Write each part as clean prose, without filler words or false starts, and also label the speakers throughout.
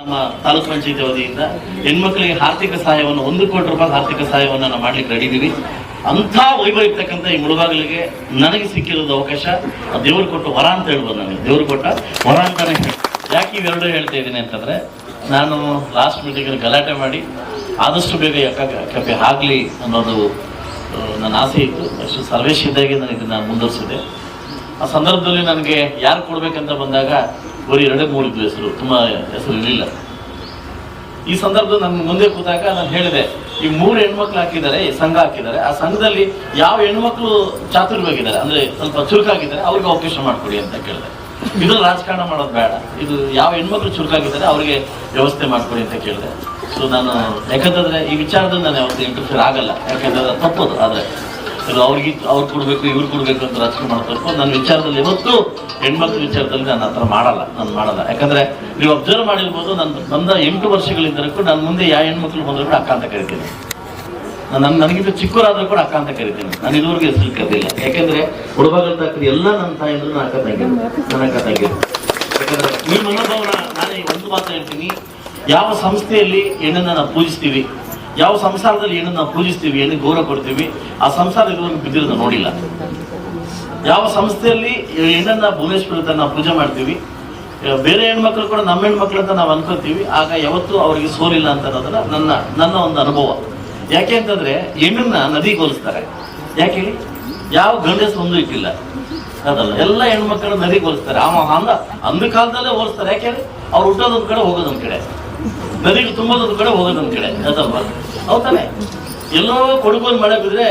Speaker 1: ನಮ್ಮ ತಾಲೂಕು ಪಂಚಾಯತಿ ವತಿಯಿಂದ ಹೆಣ್ಮಕ್ಳಿಗೆ ಆರ್ಥಿಕ ಸಹಾಯವನ್ನು 1 ಕೋಟಿ ರೂಪಾಯಿ ಆರ್ಥಿಕ ಸಹಾಯವನ್ನು ನಾವು ಮಾಡ್ಲಿಕ್ಕೆ ರೆಡಿ ಇದೀವಿ. ಅಂಥ ವೈಭವ ಇರ್ತಕ್ಕಂಥ ಈ ಮುಳುಬಾಗಿಲಿಗೆ ನನಗೆ ಸಿಕ್ಕಿರೋದು ಅವಕಾಶ ದೇವರು ಕೊಟ್ಟ ವರ ಅಂತ ಹೇಳ್ಬೋದು. ನನಗೆ ದೇವರು ಕೊಟ್ಟ ವರ ಅಂತಾನೆ ಯಾಕೆ ಇವೆರಡು ಹೇಳ್ತಾ ಇದ್ದೀನಿ ಅಂತಂದ್ರೆ, ನಾನು ಲಾಸ್ಟ್ ಮೀಟಿಂಗಲ್ಲಿ ಗಲಾಟೆ ಮಾಡಿ ಆದಷ್ಟು ಬೇಗ ಕೆಪೆ ಆಗಲಿ ಅನ್ನೋದು ನನ್ನ ಆಸೆ ಇತ್ತು. ಅಷ್ಟು ಸರ್ವೇಶ್ ಇದ್ದಾಗೆ ನಾನು ಇದನ್ನ ಮುಂದುವರಿಸಿದೆ. ಆ ಸಂದರ್ಭದಲ್ಲಿ ನನಗೆ ಯಾರು ಕೊಡ್ಬೇಕಂತ ಬಂದಾಗ ಬರೀ 2-3 ಇದ್ದು ಹೆಸರು, ತುಂಬ ಹೆಸರು ಇರಲಿಲ್ಲ. ಈ ಸಂದರ್ಭದಲ್ಲಿ ನನ್ನ ಮುಂದೆ ಕೂತಾಗ ನಾನು ಹೇಳಿದೆ, ಈ 3 ಹೆಣ್ಮಕ್ಳು ಹಾಕಿದ್ದಾರೆ, ಸಂಘ ಹಾಕಿದ್ದಾರೆ, ಆ ಸಂಘದಲ್ಲಿ ಯಾವ ಹೆಣ್ಮಕ್ಳು ಚಾತುರ್ಯವಾಗಿದ್ದಾರೆ ಅಂದ್ರೆ ಸ್ವಲ್ಪ ಚುರುಕಾಗಿದ್ದಾರೆ ಅವ್ರಿಗೆ ಅವಕಾಶ ಮಾಡಿಕೊಡಿ ಅಂತ ಕೇಳಿದೆ. ಇದು ರಾಜಕಾರಣ ಮಾಡೋದು ಬೇಡ, ಇದು ಯಾವ ಹೆಣ್ಮಕ್ಳು ಚುರುಕಾಗಿದ್ದಾರೆ ಅವರಿಗೆ ವ್ಯವಸ್ಥೆ ಮಾಡಿಕೊಡಿ ಅಂತ ಕೇಳಿದೆ. ಸೊ ನಾನು ಯಾಕಂತಂದ್ರೆ ಈ ವಿಚಾರದಲ್ಲಿ ನಾನು ಯಾವತ್ತೂ ಇಂಟರ್ಫಿಯರ್ ಆಗಲ್ಲ, ಯಾಕಂತಂದ್ರೆ ತಪ್ಪದು. ಆದರೆ ಇದು ಅವ್ರು ಕೊಡಬೇಕು ಇವ್ರು ಕೊಡಬೇಕು ಅಂತ ರಾಜಕೀಯ ಮಾಡ್ತಾರೆ. ನನ್ನ ವಿಚಾರದಲ್ಲಿ ಯಾವತ್ತೂ ಹೆಣ್ಮಕ್ಳ ವಿಚಾರದಲ್ಲಿ ನಾನು ಆ ಥರ ಮಾಡಲ್ಲ. ಯಾಕಂದ್ರೆ ನೀವು ಅಬ್ಸರ್ವ್ ಮಾಡಿರ್ಬೋದು, ನಾನು ಬಂದ 8 ವರ್ಷಗಳಿಂದಲೂ ನಾನು ಮುಂದೆ ಯಾವ ಹೆಣ್ಮಕ್ಳು ಬಂದರೂ ಕೂಡ ಅಕ್ಕ ಅಂತ ಕರಿತೀನಿ. ನನಗಿಂತ ಚಿಕ್ಕವರಾದ್ರೂ ಕೂಡ ಅಕ್ಕ ಅಂತ ಕರಿತೀನಿ. ನಾನು ಇದುವರೆಗೂ ಹೆಸರು ಕರೆದಿಲ್ಲ. ಯಾಕೆಂದ್ರೆ ಹುಡುಗಗಳ ಎಲ್ಲ ನನ್ನ ತಾಯಿದ್ರು ನನ್ನ ಅಕ್ಕ ತಂಗಿದ್ರು. ಯಾಕಂದ್ರೆ ಈ ಮನೋಭಾವನ ನಾನು ಒಂದು ಮಾತು ಹೇಳ್ತೀನಿ, ಯಾವ ಸಂಸ್ಥೆಯಲ್ಲಿ ಹೆಣ್ಣನ್ನು ನಾವು ಪೂಜಿಸ್ತೀವಿ, ಯಾವ ಸಂಸಾರದಲ್ಲಿ ಹೆಣ್ಣನ್ನು ನಾವು ಪೂಜಿಸ್ತೀವಿ, ಹೆಣ್ಣಿಗೆ ಗೌರವ ಕೊಡ್ತೀವಿ, ಆ ಸಂಸಾರ ಇದುವರೆಗೂ ಬಿದ್ದಿರೋದು ನೋಡಿಲ್ಲ. ಯಾವ ಸಂಸ್ಥೆಯಲ್ಲಿ ಹೆಣ್ಣನ್ನ ಭುವನೇಶ್ವರ ಅಂತ ನಾವು ಪೂಜೆ ಮಾಡ್ತೀವಿ, ಬೇರೆ ಹೆಣ್ಮಕ್ಳು ಕೂಡ ನಮ್ಮ ಹೆಣ್ಮಕ್ಳು ಅಂತ ನಾವು ಅನ್ಕೋತೀವಿ, ಆಗ ಯಾವತ್ತೂ ಅವರಿಗೆ ಸೋಲಿಲ್ಲ ಅಂತ ಅನ್ನೋದನ್ನ ನನ್ನ ಒಂದು ಅನುಭವ. ಯಾಕೆ ಅಂತಂದ್ರೆ ಹೆಣ್ಣನ್ನ ನದಿಗೆ ಹೋಲಿಸ್ತಾರೆ. ಯಾಕೆ ಹೇಳಿ? ಯಾವ ಗಂಡಸ ಒಂದು ಇಟ್ಟಿಲ್ಲ ಅದಲ್ಲ, ಎಲ್ಲ ಹೆಣ್ಮಕ್ಳು ನದಿಗೆ ಹೋಲಿಸ್ತಾರೆ. ಅಂದ ಕಾಲದಲ್ಲೇ ಹೋಲಿಸ್ತಾರೆ. ಯಾಕೆ ಹೇಳಿ? ಅವ್ರು ಹುಟ್ಟೋದೊಂದ್ ಕಡೆ ಹೋಗೋದೊಂದ್ ಕಡೆ, ನದಿಗೆ ತುಂಬೋದೊಂದ್ ಕಡೆ ಹೋಗೋದೊಂದ್ ಕಡೆ, ಅದಲ್ವಾ? ಹೌದಾನೆ? ಎಲ್ಲೋ ಕೊಡಗಲ್ಲಿ ಮಳೆ ಬಿದ್ರೆ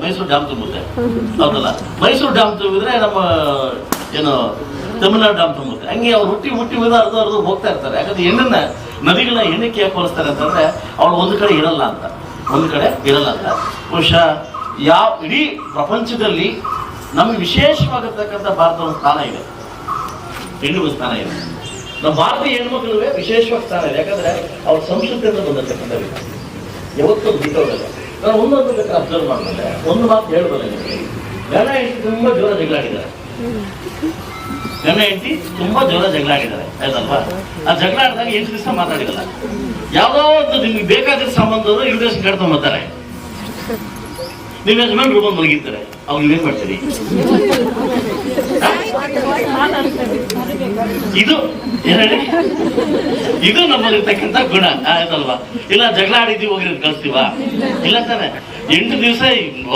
Speaker 1: ಮೈಸೂರು ಡ್ಯಾಮ್ ತುಂಬುತ್ತೆ, ಹೌದಲ್ಲ? ಮೈಸೂರು ಡ್ಯಾಮ್ ತುಂಬಿದ್ರೆ ನಮ್ಮ ಏನು ತಮಿಳ್ನಾಡು ಡ್ಯಾಮ್ ತುಂಬುತ್ತೆ. ಹಂಗೆ ಅವ್ರು ಹುಟ್ಟಿ ಅರ್ಧ ಹೋಗ್ತಾ ಇರ್ತಾರೆ. ಯಾಕಂದ್ರೆ ಹೆಣ್ಣನ್ನ ನದಿಗಳನ್ನ ಹೆಣ್ಣಕ್ಕೆ ಯಾಕೆ ಹೋಲಿಸ್ತಾರೆ ಅಂತಂದ್ರೆ ಅವಳು ಒಂದು ಕಡೆ ಇರಲ್ಲ ಅಂತ. ಬಹುಶಃ ಇಡೀ ಪ್ರಪಂಚದಲ್ಲಿ ನಮ್ಗೆ ವಿಶೇಷವಾಗಿರ್ತಕ್ಕಂಥ ಭಾರತದ ಸ್ಥಾನ ಇದೆ, ಹೆಣ್ಣು ಸ್ಥಾನ ಇದೆ. ನಮ್ಮ ಭಾರತೀಯ ಹೆಣ್ಮಕ್ಳಿಗೆ ವಿಶೇಷವಾಗಿ ಸ್ಥಾನ ಇದೆ. ಯಾಕಂದ್ರೆ ಅವ್ರ ಸಂಸ್ಕೃತಿಯಿಂದ ಬಂದಿರ್ತಕ್ಕಂಥ ಯಾವತ್ತೂ ಬಿಟ್ಟೋಗಲ್ಲ. ನಾನು ಒಂದೊಂದು ಬೇಕಾದ್ರೆ ಅಬ್ಸರ್ವ್ ಮಾಡಿದ್ರೆ ಒಂದು ಮಾತು ಹೇಳ್ಬೋದು ನಿಮಗೆ. ಗಂಡ ಹೆಂಡತಿ ತುಂಬಾ ಜೋರ ಜಗಳಾಡಿದ್ದಾರೆ, ಆಯ್ತಲ್ವಾ? ಆ ಜಗಳ ಆಡಿದಾಗ 8 ದಿವಸ ಮಾತಾಡಿರಲ್ಲ. ಯಾವುದೋ ಒಂದು ನಿಮ್ಗೆ ಬೇಕಾದ ಸಂಬಂಧದವರು ಇನ್ವಿಟೇಷನ್ ಕಟ್ಕೊಂಡ್ಬರ್ತಾರೆ, ನಿಮ್ಮ ಯಜಮಾನ್ ರೂಪಲ್ಲಿ ಮಲಗಿರ್ತಾರೆ. ಅವ್ರು ನೀವೇನ್ ಮಾಡ್ತೀರಿ? ಇದು ನಮ್ಮಲ್ಲಿರ್ತಕ್ಕಂಥ ಗುಣ, ಆಯ್ತಲ್ವಾ? ಇಲ್ಲ ಜಗಳ ಆಡಿದ್ದೀವಿ ಹೋಗಿರೋದು ಕಳಿಸ್ತೀವ? ಇಲ್ಲ ತಾನೆ. 8 ದಿವಸ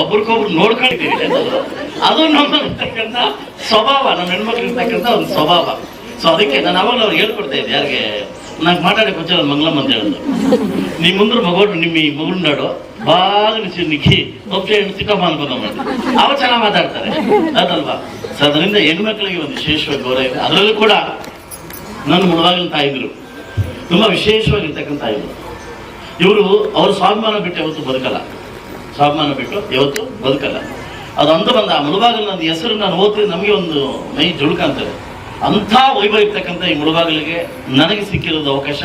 Speaker 1: ಒಬ್ರಿಗೊಬ್ರು ನೋಡ್ಕೊಂಡಿದ್ದೀವಿ, ಆಯ್ತಲ್ವಾ? ಅದು ನಮ್ಮಲ್ಲಿರ್ತಕ್ಕಂಥ ಸ್ವಭಾವ, ನಮ್ಮ ಹೆಣ್ಮಕ್ಳು ಇರ್ತಕ್ಕಂಥ ಒಂದು ಸ್ವಭಾವ. ಸೊ ಅದಕ್ಕೆ ನಾನು ಅವಾಗಲೂ ಅವ್ರು ಹೇಳ್ಕೊಡ್ತಾ ಇದ್ದೆ, ಯಾರಿಗೆ ನಂಗೆ ಮಾತಾಡಕ್ಕೆ వచ్చే ಮಂಗಳಮ್ಮ ಅಂತ ಹೇಳಿದ್ರು, ನೀ ಮುಂದ್ರ ಮಗಳು ನಿಮ್ಮ ಈ ಮಗುನಾಡು ಬಾಗ ನಿಕ್ಕಿ ಒಬ್ಬ ಚಿಕ್ಕಮ್ಮ ಅನ್ಕೊಂಡ ಮಾಡಿ ಅವ ಚೆನ್ನಾಗಿ ಮಾತಾಡ್ತಾರೆ, ಅದಲ್ವಾ? ಸೊ ಅದರಿಂದ ಹೆಣ್ಮಕ್ಳಿಗೆ ಒಂದು ವಿಶೇಷವಾಗಿ ಗೌರವ ಇದೆ. ಅದರಲ್ಲೂ ಕೂಡ ನನ್ನ ಮುಳುಬಾಗಿಲಿನ ತಾಯಿದ್ರು ತುಂಬಾ ವಿಶೇಷವಾಗಿರ್ತಕ್ಕಂಥ ತಾಯಿದ್ರು. ಇವರು ಅವ್ರ ಸ್ವಾಭಿಮಾನ ಬಿಟ್ಟು ಯಾವತ್ತೂ ಬದುಕಲ್ಲ. ಅದು ಅಂದು ಬಂದ ಆ ಮುಳುಬಾಗಿಲಿನ ಹೆಸರು ನಾನು ಓದ್ತಿದ್ರೆ ನಮಗೆ ಒಂದು ಮೈ ಜುಳುಕ ಅಂತದೆ. ಅಂಥ ವೈಭವ ಇರ್ತಕ್ಕಂಥ ಈ ಮುಳುಬಾಗಿಲಿಗೆ ನನಗೆ ಸಿಕ್ಕಿರೋದು ಅವಕಾಶ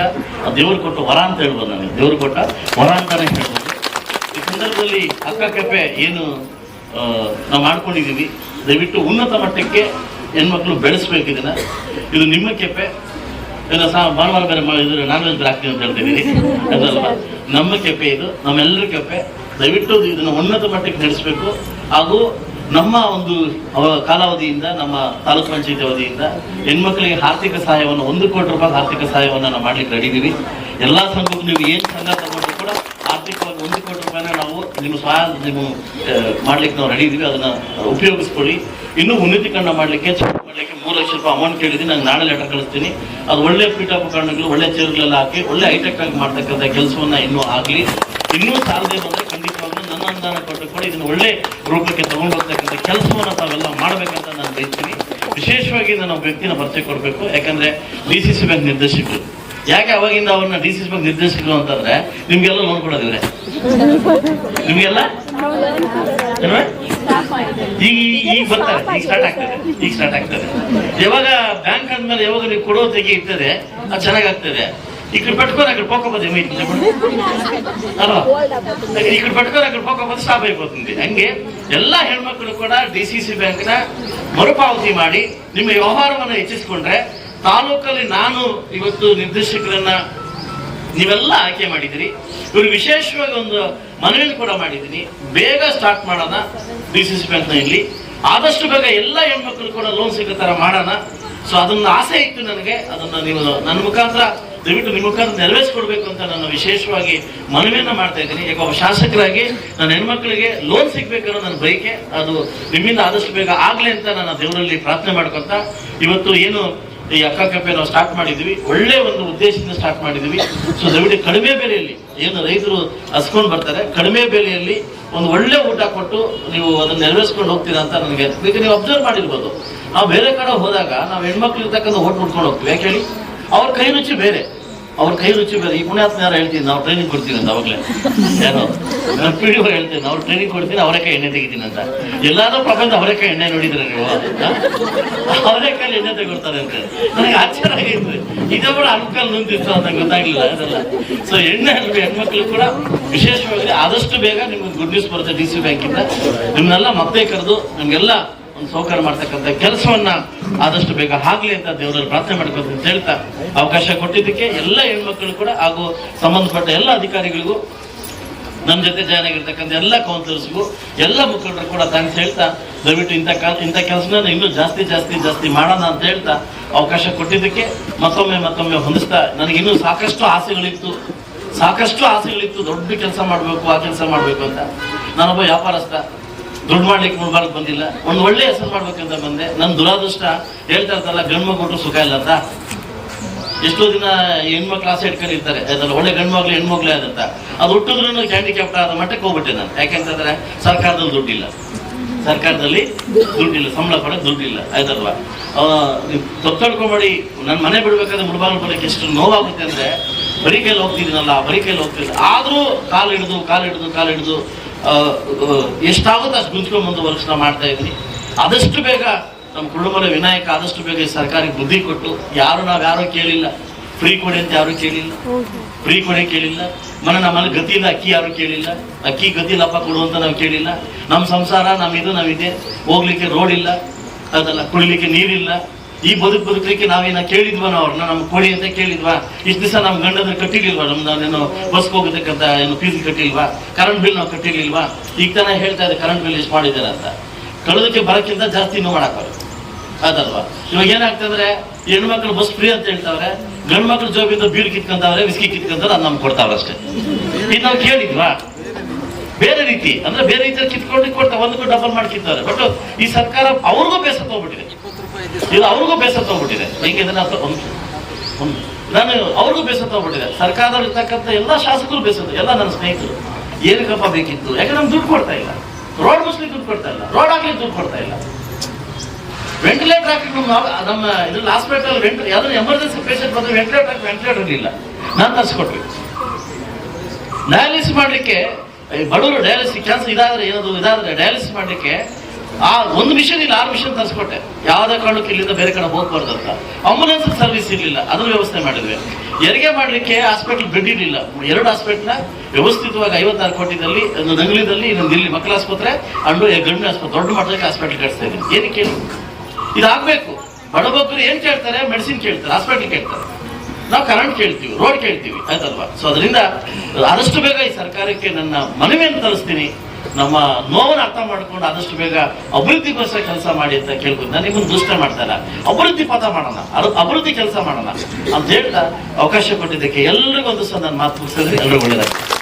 Speaker 1: ದೇವರು ಕೊಟ್ಟ ವರ ಅಂತ ಹೇಳ್ಬೋದು. ನನಗೆ ದೇವರು ಕೊಟ್ಟ ವರ ಅಂತಾನೆ ಹೇಳ್ಬೋದು. ಈ ಸಂದರ್ಭದಲ್ಲಿ ಅಕ್ಕ ಕೆಪೆ ಏನು ನಾವು ಮಾಡ್ಕೊಂಡಿದ್ದೀವಿ, ದಯವಿಟ್ಟು ಉನ್ನತ ಮಟ್ಟಕ್ಕೆ ಹೆಣ್ಮಕ್ಳು ಬೆಳೆಸ್ಬೇಕು ಇದನ್ನ. ಇದು ನಿಮ್ಮ ಕೆಪೆ, ಭಾನುವಾರ ಬೇರೆ ಮಾಡಿದ್ರೆ ನಾನ್ ವೆಜ್ ಹಾಕ್ತೀವಿ ಅಂತ ಹೇಳ್ತಿದ್ದೀರಿ, ಅದಲ್ವಾ? ನಮ್ಮ ಕೆಪೆ ಇದು, ನಮ್ಮೆಲ್ಲರ ಕೆಪೆ. ದಯವಿಟ್ಟು ಇದನ್ನ ಉನ್ನತ ಮಟ್ಟಕ್ಕೆ ನಡೆಸಬೇಕು. ಹಾಗೂ ನಮ್ಮ ಒಂದು ಕಾಲಾವಧಿಯಿಂದ, ನಮ್ಮ ತಾಲೂಕು ಪಂಚಾಯತಿ ಅವಧಿಯಿಂದ ಹೆಣ್ಮಕ್ಳಿಗೆ ಆರ್ಥಿಕ ಸಹಾಯವನ್ನು 1 ಕೋಟಿ ರೂಪಾಯಿ ಆರ್ಥಿಕ ಸಹಾಯವನ್ನು ನಾವು ಮಾಡ್ಲಿಕ್ಕೆ ರೆಡಿ ಇದೀವಿ. ಎಲ್ಲಾ ಸಂಘಕ್ಕೂ ನೀವು ಏನು ಸಂಘ ತಗೊಂಡ್ರು ಕೂಡ ಆರ್ಥಿಕವಾಗಿ 1 ಕೋಟಿ ರೂಪಾಯಿನ ನಾವು ನಿಮ್ಮ ಸಹಾಯ ಮಾಡ್ಲಿಕ್ಕೆ ನಾವು ರೆಡಿ ಇದೀವಿ. ಅದನ್ನ ಉಪಯೋಗಿಸ್ಕೊಳ್ಳಿ. ಇನ್ನೂ ಉನ್ನತೀಕರಣ ಮಾಡಲಿಕ್ಕೆ 3 ಲಕ್ಷ ರೂಪಾಯಿ ಅಮೌಂಟ್ ಕೇಳಿದ್ದೀನಿ. ನಾನು ನಾಳೆ ಲೆಟರ್ ಕಳಿಸ್ತೀನಿ. ಅದು ಒಳ್ಳೆ ಪೀಠೋಪಕರಣಗಳು, ಒಳ್ಳೆ ಚೇರ್ಗಳೆಲ್ಲ ಹಾಕಿ ಒಳ್ಳೆ ಹೈಟೆಕ್ ಆಗಿ ಮಾಡ್ತಕ್ಕಂಥ ಕೆಲಸವನ್ನ ಇನ್ನೂ ಆಗಲಿ. ಇನ್ನೂ ಸಾಲದೆ ಬಂದರೆ ಖಂಡಿತವಾಗ್ಲೂ ನನ್ನ ಅನುದಾನ ಕೊಟ್ಟು ಕೂಡ ಇದನ್ನು ಒಳ್ಳೆ ರೂಪಕ್ಕೆ ತಗೊಂಡು ಹೋಗ್ತಕ್ಕಂಥ ಕೆಲಸವನ್ನು ತಾವೆಲ್ಲ ಮಾಡಬೇಕಂತ ನಾನು ಬಯಸ್ತೀನಿ. ವಿಶೇಷವಾಗಿ ನಾನು ಒಬ್ಬ ವ್ಯಕ್ತಿನ ಪರಿಚಯ ಕೊಡಬೇಕು. ಯಾಕಂದ್ರೆ DCC ಬ್ಯಾಂಕ್ ನಿರ್ದೇಶಕರು. ಯಾಕೆ ಅವಾಗಿಂದ ಅವ್ರನ್ನ DCC ಬ್ಯಾಂಕ್ ನಿರ್ದೇಶಕರು ಅಂತಂದ್ರೆ ನಿಮ್ಗೆಲ್ಲ ನೋಡ್ಕೊಡೋದಿವ್ರೆ, ನಿಮ್ಗೆಲ್ಲ ಈಗ ಬರ್ತಾರೆ, ಈಗ ಸ್ಟಾರ್ಟ್ ಆಗ್ತದೆ. ಯಾವಾಗ ಬ್ಯಾಂಕ್ ಅಂದ್ಮೇಲೆ ಯಾವಾಗ ನೀವು ಕೊಡೋ ತೆಗೆ ಇರ್ತದೆ ಅದು ಚೆನ್ನಾಗಾಗ್ತದೆ. ఇక్కడ పెట్టుకొని అక్కడ పోకపోతే ఏమైతుంది చెప్పండి అలా ఇక్కడ పెట్టుకొని అక్కడ పోకపోతే స్టాప్ అయిపోతుంది. ಹಂಗೆ ಎಲ್ಲ ಹೆಣ್ಮಕ್ಳು ಕೂಡ DCC ಬ್ಯಾಂಕ್ನ ಮರುಪಾವತಿ ಮಾಡಿ ನಿಮ್ಮ ವ್ಯವಹಾರವನ್ನು ಹೆಚ್ಚಿಸಿಕೊಂಡ್ರೆ ತಾಲೂಕಲ್ಲಿ ನಾನು ಇವತ್ತು ನಿರ್ದೇಶಕರನ್ನ ನೀವೆಲ್ಲ ಆಯ್ಕೆ ಮಾಡಿದಿರಿ. ಇವರು ವಿಶೇಷವಾಗಿ ಒಂದು ಮನವಿಯನ್ನು ಕೂಡ ಮಾಡಿದ್ದೀನಿ, ಬೇಗ ಸ್ಟಾರ್ಟ್ ಮಾಡೋಣ DCC ಬ್ಯಾಂಕ್ನಲ್ಲಿ, ಆದಷ್ಟು ಬೇಗ ಎಲ್ಲ ಹೆಣ್ಮಕ್ಳು ಕೂಡ ಲೋನ್ ಸಿಗೋ ತರ ಮಾಡೋಣ. ಸೊ ಅದನ್ನ ಆಸೆ ಇತ್ತು ನನಗೆ, ಅದನ್ನ ನೀವು ನನ್ನ ಮುಖಾಂತರ ದಯವಿಟ್ಟು ನಿಮ್ಮ ಮುಖಾಂತರ ನೆರವೇರಿಸ್ಕೊಡ್ಬೇಕು ಅಂತ ನಾನು ವಿಶೇಷವಾಗಿ ಮನವಿಯನ್ನ ಮಾಡ್ತಾ ಇದ್ದೀನಿ. ಈಗ ಒಬ್ಬ ಶಾಸಕರಾಗಿ ನನ್ನ ಹೆಣ್ಮಕ್ಳಿಗೆ ಲೋನ್ ಸಿಗ್ಬೇಕನ್ನೋ ನನ್ನ ಬಯಕೆ, ಅದು ನಿಮ್ಮಿಂದ ಆದಷ್ಟು ಬೇಗ ಆಗ್ಲಿ ಅಂತ ನಾನು ದೇವರಲ್ಲಿ ಪ್ರಾರ್ಥನೆ ಮಾಡ್ಕೊಂತ ಇವತ್ತು ಏನು ಈ ಅಕ್ಕ ಕಪ್ಪೆ ನಾವು ಸ್ಟಾರ್ಟ್ ಮಾಡಿದ್ವಿ, ಒಳ್ಳೆ ಒಂದು ಉದ್ದೇಶದಿಂದ ಸ್ಟಾರ್ಟ್ ಮಾಡಿದ್ವಿ. ಸೊ ದಯವಿಟ್ಟು ಕಡಿಮೆ ಬೆಲೆಯಲ್ಲಿ ಏನು ರೈತರು ಹಸ್ಕೊಂಡು ಬರ್ತಾರೆ, ಕಡಿಮೆ ಬೆಲೆಯಲ್ಲಿ ಒಂದು ಒಳ್ಳೆ ಊಟ ಕೊಟ್ಟು ನೀವು ಅದನ್ನ ನೆರವೇರಿಸ್ಕೊಂಡು ಹೋಗ್ತೀರಾ ಅಂತ ನನಗೆ. ಈಗ ನೀವು ಅಬ್ಸರ್ವ್ ಮಾಡಿರ್ಬೋದು, ನಾವು ಬೇರೆ ಕಡೆ ಹೋದಾಗ ನಾವು ಹೆಣ್ಮಕ್ಳು ಇರ್ತಕ್ಕಂಥ ಓಟ್ ಉಟ್ಕೊಂಡು ಹೋಗ್ತೀವಿ. ಯಾಕೆ ಹೇಳಿ? ಅವ್ರ ಕೈ ರುಚಿ ಬೇರೆ, ಅವ್ರ ಕೈ ರುಚಿ ಬೇರೆ. ಈ ಪುಣ್ಯಾತ್ಮ ಯಾರು ಹೇಳ್ತೀನಿ, ನಾವು ಟ್ರೈನಿಂಗ್ ಕೊಡ್ತೀವಿ ಅಂತ ಅವಾಗಲೇ ಯಾರೋ ನನ್ನ PDO ಹೇಳ್ತೀನಿ, ಅವ್ರು ಟ್ರೈನಿಂಗ್ ಕೊಡ್ತೀನಿ, ಅವರೇಕಾಯಿ ಎಣ್ಣೆ ತೆಗಿತೀನಿ ಅಂತ. ಎಲ್ಲಾದ್ರೂ ಪ್ರಪಂಚ ಅವರೇಕಾಯಿ ಎಣ್ಣೆ ನೋಡಿದ್ರೆ ನೀವು, ಅವರೇಕಾಯಿ ಎಣ್ಣೆ ತೆಗೊಡ್ತಾರೆ ಅಂತ ನನಗೆ ಆಶ್ಚರ್ಯ ಆಗಿತ್ತು. ಇದೇ ಕೂಡ ಅನುಕೂಲ ನಿಂತಿತ್ತು ಅಂತ ಗೊತ್ತಾಗ್ಲಿಲ್ಲ ಅದೆಲ್ಲ. ಸೊ ಎಣ್ಣೆ ಹೆಣ್ಮಕ್ಳು ಕೂಡ ವಿಶೇಷವಾಗಿ ಆದಷ್ಟು ಬೇಗ ನಿಮ್ಗೆ ಗುಡ್ ನ್ಯೂಸ್ ಬರುತ್ತೆ DC ಬ್ಯಾಂಕಿಂದ. ನಿಮ್ಮನ್ನೆಲ್ಲ ಮತ್ತೆ ಕರೆದು ನಮ್ಗೆಲ್ಲ ಒಂದು ಸೌಕರ್ಯ ಮಾಡ್ತಕ್ಕಂಥ ಕೆಲಸವನ್ನ ಆದಷ್ಟು ಬೇಗ ಆಗ್ಲಿ ಅಂತ ದೇವರಲ್ಲಿ ಪ್ರಾರ್ಥನೆ ಮಾಡ್ಬೇಕು ಅಂತ ಹೇಳ್ತಾ, ಅವಕಾಶ ಕೊಟ್ಟಿದ್ದಕ್ಕೆ ಎಲ್ಲ ಹೆಣ್ಮಕ್ಳು ಕೂಡ ಹಾಗೂ ಸಂಬಂಧಪಟ್ಟ ಎಲ್ಲ ಅಧಿಕಾರಿಗಳಿಗೂ, ನಮ್ಮ ಜೊತೆ ಜಾಯ್ನ್ ಆಗಿರ್ತಕ್ಕಂಥ ಎಲ್ಲ ಕೌನ್ಸಿಲರ್ಸ್ಗೂ, ಎಲ್ಲ ಮುಖಂಡರು ಕೂಡ ಥ್ಯಾಂಕ್ಸ್ ಹೇಳ್ತಾ, ದಯವಿಟ್ಟು ಇಂಥ ಕೆಲಸನ ಇನ್ನೂ ಜಾಸ್ತಿ ಮಾಡೋಣ ಅಂತ ಹೇಳ್ತಾ ಅವಕಾಶ ಕೊಟ್ಟಿದ್ದಕ್ಕೆ ಮತ್ತೊಮ್ಮೆ ಹೊಂದಿಸ್ತಾ, ನನಗೆ ಇನ್ನೂ ಸಾಕಷ್ಟು ಆಸೆಗಳಿತ್ತು, ದೊಡ್ಡ ಕೆಲಸ ಮಾಡಬೇಕು, ಆ ಕೆಲಸ ಮಾಡಬೇಕು ಅಂತ. ನಾನೊಬ್ಬ ವ್ಯಾಪಾರಸ್ಥ, ದುಡ್ಡು ಮಾಡ್ಲಿಕ್ಕೆ ಮುಳ್ಬಾರ್ದು ಬಂದಿಲ್ಲ, ಒಂದು ಒಳ್ಳೆ ಹೆಸರು ಮಾಡ್ಬೇಕಂತ ಬಂದೆ. ನನ್ನ ದುರಾದೃಷ್ಟ ಹೇಳ್ತಾ ಇರ್ತಲ್ಲ, ಗಂಡು ಮಗು ಕೊಟ್ಟರು ಸುಖ ಇಲ್ಲ ಅಂತ. ಎಷ್ಟೋ ದಿನ ಹೆಣ್ಮಕ್ಳು ಆಸೆ ಇಟ್ಕೊಂಡಿರ್ತಾರೆ, ಅದಲ್ಲ ಒಳ್ಳೆ ಗಂಡು ಮಗ್ಳು ಹೆಣ್ಮಗ್ಳೇ ಆದಂತ, ಅದು ಹುಟ್ಟಿದ್ರು ಹ್ಯಾಂಡಿಕ್ಯಾಪ್ಟ್ ಆದ ಮಟ್ಟಕ್ಕೆ ಹೋಗ್ಬಿಟ್ಟೆ ನಾನು. ಯಾಕೆಂತಂದ್ರೆ ಸರ್ಕಾರದಲ್ಲಿ ದುಡ್ಡಿಲ್ಲ, ಸಂಬಳ ಪಡೋಕೆ ದುಡ್ಡಿಲ್ಲ, ಆಯ್ತಲ್ವಾ? ತಪ್ಪಿಡ್ಕೊಂಬೇಡಿ, ನನ್ನ ಮನೆ ಬಿಡ್ಬೇಕಾದ್ರೆ ಮುಳ್ಬಾಗ್ಲು ಬರೋಕೆ ಎಷ್ಟು ನೋವಾಗುತ್ತೆ ಅಂದ್ರೆ, ಬರೀ ಕೈಲಿ ಹೋಗ್ತಿದ್ದೀನಲ್ಲ, ಆದ್ರೂ ಕಾಲು ಹಿಡಿದು ಎಷ್ಟಾಗುತ್ತೆ ಅಷ್ಟು ಗುಂಜ್ಕೊಂಡು ಮುಂದುವರ್ಷಣ ಮಾಡ್ತಾ ಇದ್ದೀನಿ. ಆದಷ್ಟು ಬೇಗ ನಮ್ಮ ಕುರುಡುಮಲೆ ವಿನಾಯಕ ಆದಷ್ಟು ಬೇಗ ಈ ಸರ್ಕಾರಕ್ಕೆ ಬುದ್ಧಿ ಕೊಟ್ಟು, ನಾವ್ಯಾರೋ ಕೇಳಿಲ್ಲ, ಫ್ರೀ ಕೊಡಿ ಅಂತ ಯಾರು ಕೇಳಿಲ್ಲ, ನಮ್ಮಲ್ಲಿ ಗತಿ ಇಲ್ಲ, ಅಕ್ಕಿ ಯಾರು ಕೇಳಿಲ್ಲ, ಅಕ್ಕಿ ಗತಿ ಇಲ್ಲಪ್ಪ ಕೊಡು ಅಂತ ನಾವು ಕೇಳಿಲ್ಲ. ನಮ್ಮ ಸಂಸಾರ ನಾವಿದೆ, ಹೋಗ್ಲಿಕ್ಕೆ ರೋಡ್ ಇಲ್ಲ, ಅದಲ್ಲ ಕುಡಿಲಿಕ್ಕೆ ನೀರಿಲ್ಲ, ಈ ಬದುಕಲಿಕ್ಕೆ ನಾವೇನ ಕೇಳಿದ್ವಾ ಅವ್ರನ್ನ, ನಮ್ಗೆ ಕೊಡಿ ಅಂತ ಕೇಳಿದ್ವಾ? ಇಷ್ಟು ದಿವಸ ನಮ್ ಗಂಡಂದ್ರೆ ಕಟ್ಟಿರ್ಲಿಲ್ವಾ? ನಮ್ದೇನು ಬಸ್ಗೆ ಹೋಗೋದಕ್ಕಂತ ಏನು ಫೀಸ್ ಕಟ್ಟಿಲ್ವಾ? ಕರೆಂಟ್ ಬಿಲ್ ನಾವು ಕಟ್ಟಿರ್ಲಿಲ್ವಾ? ಈಗ ತಾನೇ ಹೇಳ್ತಾ ಇದೆ ಕರೆಂಟ್ ಬಿಲ್ ಎಷ್ಟು ಮಾಡಿದ್ದಾರೆ ಅಂತ. ಕಳೆದಕ್ಕೆ ಬರೋಕ್ಕಿಂತ ಜಾಸ್ತಿ ಇನ್ನೂ ಮಾಡಕ್ಕಾಗುತ್ತೆ, ಅದಲ್ವಾ? ಇವಾಗ ಏನಾಗ್ತಂದ್ರೆ ಹೆಣ್ಮಕ್ಳು ಬಸ್ ಫ್ರೀ ಅಂತ ಹೇಳ್ತಾವ್ರೆ, ಗಂಡು ಮಕ್ಳು ಜೋಬಿಂದ ಬೀರ್ ಕಿತ್ಕೊಂತವ್ರೆ, ವಿಸ್ಕಿ ಕಿತ್ಕೊಂತಾರೆ, ಅದು ನಮ್ಗೆ ಕೊಡ್ತಾವ್ರೆ ಅಷ್ಟೇ. ಇದು ನಾವು ಕೇಳಿದ್ವಾ? ಬೇರೆ ರೀತಿ ಅಂದ್ರೆ ಬೇರೆ ರೀತಿಯಲ್ಲಿ ಕಿತ್ಕೊಂಡು ಕೊಡ್ತಾ ಒಂದಕ್ಕೂ ಡಬಲ್ ಮಾಡಿ ಕಿತ್ತಾರೆ. ಬಟ್ ಈ ಸರ್ಕಾರ ಅವ್ರಿಗೂ ಬೇಸ ತಗೋಬಿಟ್ಟಿದೆ, ಹೆಂಗೆ ನಾನು ಅವ್ರಿಗೂ ಬೇಸ ತಗೋಬಿಟ್ಟಿದೆ. ಸರ್ಕಾರದಲ್ಲಿ ಇರ್ತಕ್ಕಂಥ ಎಲ್ಲ ಶಾಸಕರು ಬೇಸತ್ತು, ಎಲ್ಲ ನನ್ನ ಸ್ನೇಹಿತರು. ಏನಕ್ಕಪ್ಪ ಬೇಕಿತ್ತು? ಯಾಕಂದ್ರೆ ನಮ್ಗೆ ದುಡ್ಡು ಕೊಡ್ತಾ ಇಲ್ಲ, ರೋಡ್ ಮುಸ್ಲಿಕ್ಕೆ ದುಡ್ಡು ಕೊಡ್ತಾ ಇಲ್ಲ, ರೋಡ್ ಹಾಕ್ಲಿಕ್ಕೆ ದುಡ್ಡು ಕೊಡ್ತಾ ಇಲ್ಲ, ವೆಂಟಿಲೇಟರ್ ಹಾಕಿ ನಮ್ಮ ಇದ್ರಲ್ಲಿ ಹಾಸ್ಪಿಟಲ್ ಯಾವ್ದಾದ್ರು ಎಮರ್ಜೆನ್ಸಿ ಪೇಷಂಟ್ ಬಂದ್ರೆ ವೆಂಟಿಲೇಟರ್ ಇಲ್ಲ, ನಾನು ತರಿಸ್ಕೊಟ್ವಿ. ಡಯಾಲಿಸಿಸ್ ಮಾಡ್ಲಿಕ್ಕೆ ಬಡವರು ಡಯಾಲಿಸಿಸ್ ಕ್ಯಾನ್ಸರ್ ಇದಾದ್ರೆ ಡಯಾಲಿಸಿಸ್ ಮಾಡ್ಲಿಕ್ಕೆ ಒಂದು ಮಿಷನ್ ಇಲ್ಲ, 6 ಮಿಷನ್ ತರಿಸ್ಕೊಟ್ಟೆ. ಯಾವ್ದೇ ಕಾರಣಕ್ಕೆ ಇಲ್ಲಿಂದ ಬೇರೆ ಕಡೆ ಹೋಗ್ಬಾರ್ದು ಅಂತ. ಆಂಬುಲೆನ್ಸ್ ಸರ್ವಿಸ್ ಇರಲಿಲ್ಲ, ಅದನ್ನ ವ್ಯವಸ್ಥೆ ಮಾಡಿದ್ವಿ. ಹೆರಿಗೆ ಮಾಡ್ಲಿಕ್ಕೆ ಹಾಸ್ಪಿಟಲ್ ಬೆಡ್ ಇರಲಿಲ್ಲ, 2 ಹಾಸ್ಪಿಟಲ್ ವ್ಯವಸ್ಥಿತವಾಗಿ 56 ಕೋಟಿದಲ್ಲಿ, ಒಂದು ನಂಗ್ಲಿದಲ್ಲಿ, ಇನ್ನೊಂದು ಇಲ್ಲಿ ಮಕ್ಕಳ ಆಸ್ಪತ್ರೆ ಅಂಡು ಗಂಡು ಆಸ್ಪತ್ರೆ, ದೊಡ್ಡ ಮಟ್ಟಕ್ಕೆ ಹಾಸ್ಪಿಟಲ್ ಕಟ್ಸ್ತಾ ಇದ್ದೀನಿ. ಏನಕ್ಕೆ ಇದಾಗಬೇಕು? ಬಡಬಗ್ಗರು ಏನ್ ಕೇಳ್ತಾರೆ? ಮೆಡಿಸಿನ್ ಕೇಳ್ತಾರೆ, ಹಾಸ್ಪಿಟಲ್ ಕೇಳ್ತಾರೆ. ನಾವು ಕರೆಂಟ್ ಕೇಳ್ತೀವಿ, ರೋಡ್ ಕೇಳ್ತೀವಿ, ಆಯ್ತಲ್ವಾ? ಸೊ ಅದರಿಂದ ಆದಷ್ಟು ಬೇಗ ಈ ಸರ್ಕಾರಕ್ಕೆ ನನ್ನ ಮನವಿಯನ್ನು ತರಿಸ್ತೀನಿ. ನಮ್ಮ ನೋವನ್ನು ಅರ್ಥ ಮಾಡ್ಕೊಂಡು ಆದಷ್ಟು ಬೇಗ ಅಭಿವೃದ್ಧಿಗೋಸ್ಕರ ಕೆಲಸ ಮಾಡಿ ಅಂತ ಕೇಳ್ಕೊಂಡು, ನಾನು ನಿಮ್ಮನ್ನು ದುಷ್ಟ ಮಾಡ್ತಾ ಇಲ್ಲ, ಅಭಿವೃದ್ಧಿ ಪಥ ಮಾಡೋಣ, ಅಭಿವೃದ್ಧಿ ಕೆಲಸ ಮಾಡೋಣ ಅಂತ ಹೇಳ್ತಾ ಅವಕಾಶ ಕೊಟ್ಟಿದ್ದಕ್ಕೆ ಎಲ್ರಿಗೂ ಒಂದು ಸಹ ನಾನು ಮಾತು ಮುಗಿಸಿದ್ರೆ ಎಲ್ಲರೂ ಒಳ್ಳೆಯದಾಗ್ತದೆ.